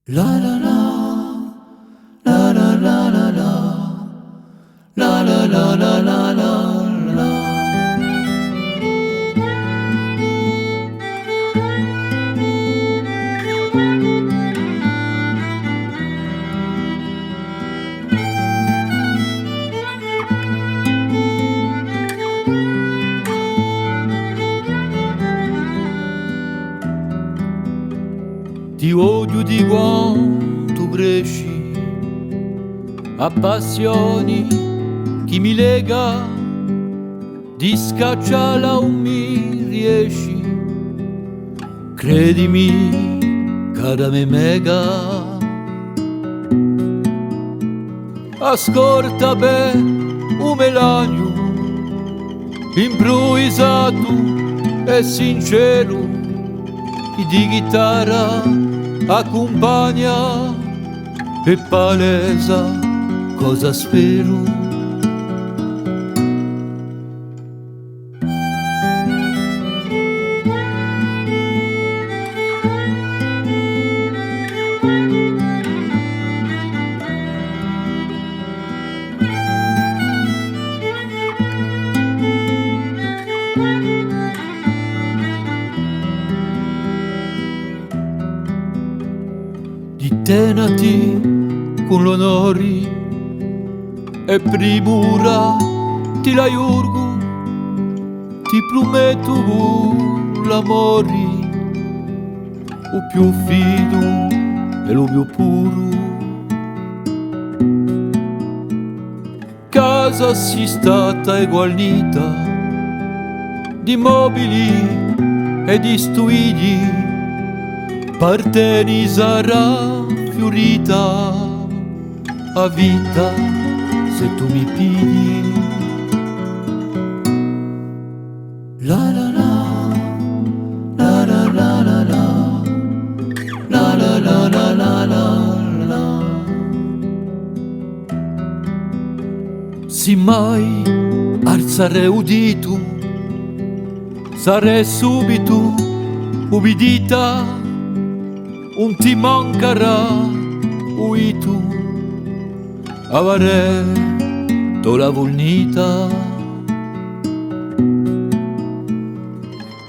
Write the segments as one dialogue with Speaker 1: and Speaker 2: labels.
Speaker 1: La la la, la la la la la, la la la la la la. Ti odio di quanto cresci, a passioni chi mi lega, di scacciarla non mi riesci. Credimi, cara me mega, ascolta bene un melagno, improvvisato e sincero, di chitarra accompagna e palesa cosa spero. Di tenati con l'onori e primura ti la iurgo, ti prometto l'amore, o più fido e lo più puro. Casa si stata egualnita di mobili e di stuidi, parteni sarà fiorita a vita se tu mi pigli. La la la, la la la la la, la la la la la la. Se mai alzare udito, sarei subito ubbidita, non ti mancherà uitu, avare to la volnita.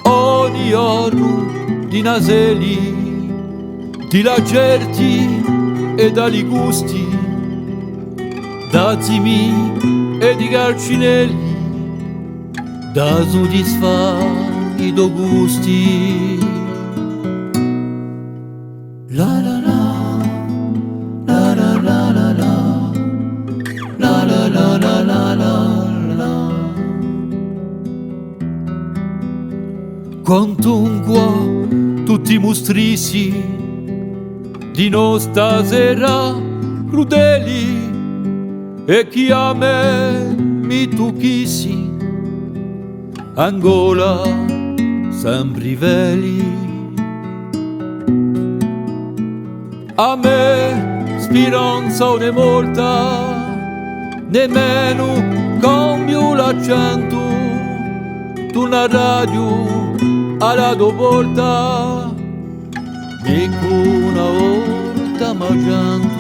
Speaker 1: Ogni giorno di naseli, di lacerti e dali gusti, da zimi e di garcinelli, da soddisfare i do gusti. La la la, la la la la la, la la la la la la. Quantunque tutti i mostrissi di nostra sera crudeli, e chi a me mi tocchissi, Angola sempre veli. A me speranza non è molta, nemmeno cambio l'accento, tu la radio alla dovolta, dico una volta mangiando.